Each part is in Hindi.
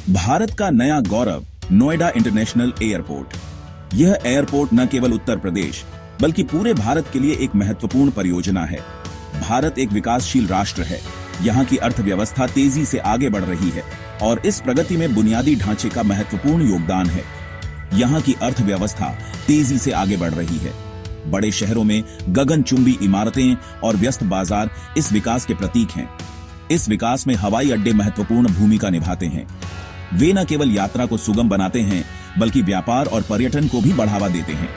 भारत का नया गौरव, नोएडा इंटरनेशनल एयरपोर्ट। यह एयरपोर्ट न केवल उत्तर प्रदेश बल्कि पूरे भारत के लिए एक महत्वपूर्ण परियोजना है। भारत एक विकासशील राष्ट्र है। यहाँ की अर्थव्यवस्था तेजी से आगे बढ़ रही है और इस प्रगति में बुनियादी ढांचे का महत्वपूर्ण योगदान है। यहाँ की अर्थव्यवस्था तेजी से आगे बढ़ रही है। बड़े शहरों में गगनचुंबी इमारतें और व्यस्त बाजार इस विकास के प्रतीक हैं। इस विकास में हवाई अड्डे महत्वपूर्ण भूमिका निभाते हैं। वे न केवल यात्रा को सुगम बनाते हैं बल्कि व्यापार और पर्यटन को भी बढ़ावा देते हैं।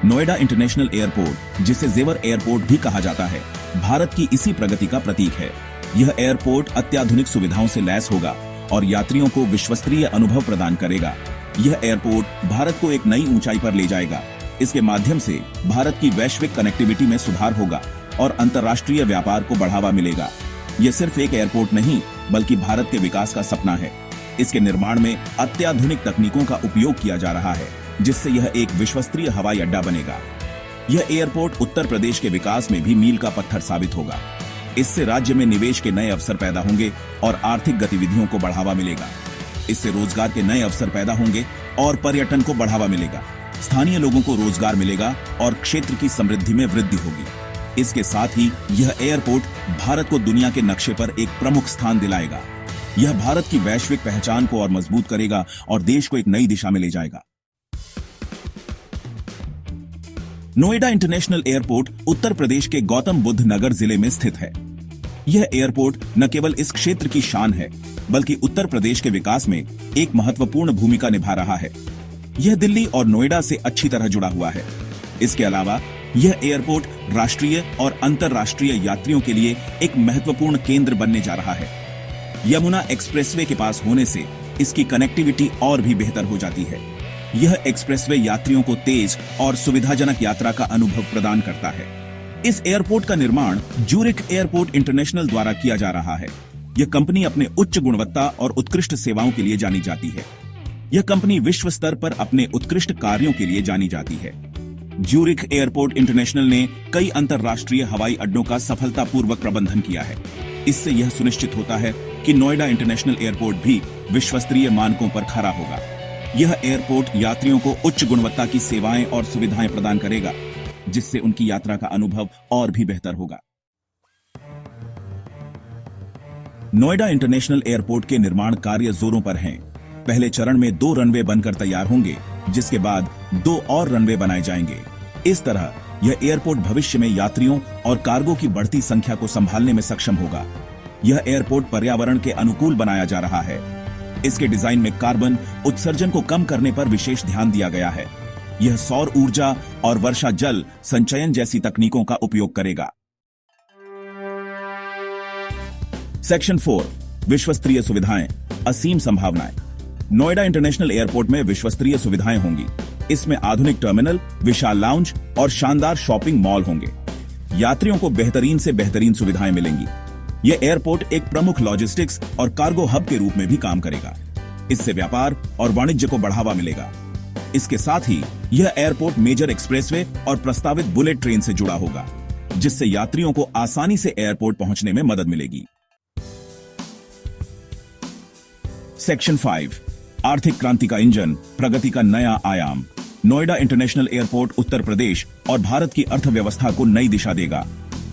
नोएडा इंटरनेशनल एयरपोर्ट, जिसे जेवर एयरपोर्ट भी कहा जाता है, भारत की इसी प्रगति का प्रतीक है। यह एयरपोर्ट अत्याधुनिक सुविधाओं से लैस होगा और यात्रियों को विश्वस्तरीय अनुभव प्रदान करेगा। यह एयरपोर्ट भारत को एक नई ऊंचाई पर ले जाएगा। इसके माध्यम से भारत की वैश्विक कनेक्टिविटी में सुधार होगा और अंतर्राष्ट्रीय व्यापार को बढ़ावा मिलेगा। यह सिर्फ एक एयरपोर्ट नहीं बल्कि भारत के विकास का सपना है। इसके निर्माण में अत्याधुनिक तकनीकों का उपयोग किया जा रहा है, जिससे यह एक विश्वस्तरीय हवाई अड्डा बनेगा। यह एयरपोर्ट उत्तर प्रदेश के विकास में भी मील का पत्थर साबित होगा। इससे राज्य में निवेश के नए अवसर पैदा होंगे और आर्थिक गतिविधियों को बढ़ावा मिलेगा। इससे रोजगार के नए अवसर पैदा होंगे और पर्यटन को बढ़ावा मिलेगा। स्थानीय लोगों को रोजगार मिलेगा और क्षेत्र की समृद्धि में वृद्धि होगी। इसके साथ ही यह एयरपोर्ट भारत को दुनिया के नक्शे पर एक प्रमुख स्थान दिलाएगा। यह भारत की वैश्विक पहचान को और मजबूत करेगा और देश को एक नई दिशा में ले जाएगा। नोएडा इंटरनेशनल एयरपोर्ट उत्तर प्रदेश के गौतम बुद्ध नगर जिले में स्थित है। यह एयरपोर्ट न केवल इस क्षेत्र की शान है बल्कि उत्तर प्रदेश के विकास में एक महत्वपूर्ण भूमिका निभा रहा है। यह दिल्ली और नोएडा से अच्छी तरह जुड़ा हुआ है। इसके अलावा यह एयरपोर्ट राष्ट्रीय और अंतर्राष्ट्रीय यात्रियों के लिए एक महत्वपूर्ण केंद्र बनने जा रहा है। यमुना एक्सप्रेसवे के पास होने से इसकी कनेक्टिविटी और भी बेहतर हो जाती है। यह एक्सप्रेसवे यात्रियों को तेज और सुविधाजनक यात्रा का अनुभव प्रदान करता है। इस एयरपोर्ट का निर्माण ज्यूरिख एयरपोर्ट इंटरनेशनल द्वारा किया जा रहा है। यह कंपनी अपने उच्च गुणवत्ता और उत्कृष्ट सेवाओं के लिए जानी जाती है। यह कंपनी विश्व स्तर पर अपने उत्कृष्ट कार्यों के लिए जानी जाती है। ज्यूरिख एयरपोर्ट इंटरनेशनल ने कई अंतर्राष्ट्रीय हवाई अड्डों का सफलतापूर्वक प्रबंधन किया है। इससे यह सुनिश्चित होता है कि नोएडा इंटरनेशनल एयरपोर्ट भी विश्वस्तरीय मानकों पर खरा होगा। यह एयरपोर्ट यात्रियों को उच्च गुणवत्ता की सेवाएं और सुविधाएं प्रदान करेगा, जिससे उनकी यात्रा का अनुभव और भी बेहतर होगा। नोएडा इंटरनेशनल एयरपोर्ट के निर्माण कार्य जोरों पर हैं। पहले चरण में 2 रनवे बनकर तैयार होंगे, जिसके बाद 2 और रनवे बनाए जाएंगे। इस तरह यह एयरपोर्ट भविष्य में यात्रियों और कार्गो की बढ़ती संख्या को संभालने में सक्षम होगा। यह एयरपोर्ट पर्यावरण के अनुकूल बनाया जा रहा है। इसके डिजाइन में कार्बन उत्सर्जन को कम करने पर विशेष ध्यान दिया गया है। यह सौर ऊर्जा और वर्षा जल संचयन जैसी तकनीकों का उपयोग करेगा। सेक्शन 4, विश्वस्तरीय सुविधाएं, असीम संभावनाएं। नोएडा इंटरनेशनल एयरपोर्ट में विश्वस्तरीय सुविधाएं होंगी। इसमें आधुनिक टर्मिनल, विशाल लाउंज और शानदार शॉपिंग मॉल होंगे। यात्रियों को बेहतरीन से बेहतरीन सुविधाएं मिलेंगी। यह एयरपोर्ट एक प्रमुख लॉजिस्टिक्स और कार्गो हब के रूप में भी काम करेगा। इससे व्यापार और वाणिज्य को बढ़ावा मिलेगा। इसके साथ ही यह एयरपोर्ट मेजर एक्सप्रेसवे और प्रस्तावित बुलेट ट्रेन से जुड़ा होगा, जिससे यात्रियों को आसानी से एयरपोर्ट पहुंचने में मदद मिलेगी। सेक्शन 5, आर्थिक क्रांति का इंजन, प्रगति का नया आयाम। नोएडा इंटरनेशनल एयरपोर्ट उत्तर प्रदेश और भारत की अर्थव्यवस्था को नई दिशा देगा।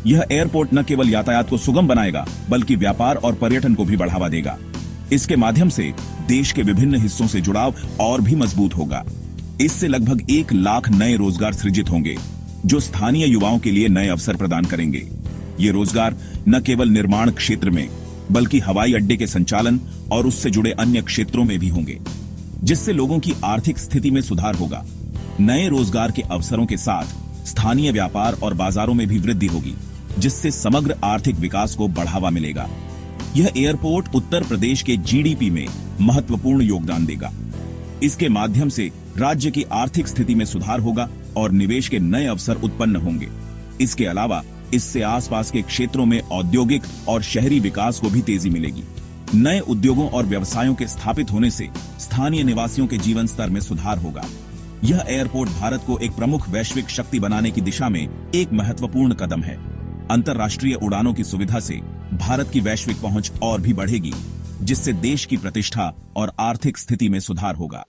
यह एयरपोर्ट न केवल यातायात को सुगम बनाएगा बल्कि व्यापार और पर्यटन को भी बढ़ावा देगा। इसके माध्यम से देश के विभिन्न हिस्सों से जुड़ाव और भी मजबूत होगा। इससे लगभग 1 लाख नए रोजगार सृजित होंगे, जो स्थानीय युवाओं के लिए नए अवसर प्रदान करेंगे। ये रोजगार न केवल निर्माण क्षेत्र में बल्कि हवाई अड्डे के संचालन और उससे जुड़े अन्य क्षेत्रों में भी होंगे, जिससे लोगों की आर्थिक स्थिति में सुधार होगा। नए रोजगार के अवसरों के साथ स्थानीय व्यापार और बाजारों में भी वृद्धि होगी, जिससे समग्र आर्थिक विकास को बढ़ावा मिलेगा। यह एयरपोर्ट उत्तर प्रदेश के जीडीपी में महत्वपूर्ण योगदान देगा। इसके माध्यम से राज्य की आर्थिक स्थिति में सुधार होगा और निवेश के नए अवसर उत्पन्न होंगे। इसके अलावा इससे आसपास के क्षेत्रों में औद्योगिक और शहरी विकास को भी तेजी मिलेगी। नए उद्योगों और व्यवसायों के स्थापित होने से स्थानीय निवासियों के जीवन स्तर में सुधार होगा। यह एयरपोर्ट भारत को एक प्रमुख वैश्विक शक्ति बनाने की दिशा में एक महत्वपूर्ण कदम है। अंतर्राष्ट्रीय उड़ानों की सुविधा से भारत की वैश्विक पहुंच और भी बढ़ेगी। जिससे देश की प्रतिष्ठा और आर्थिक स्थिति में सुधार होगा।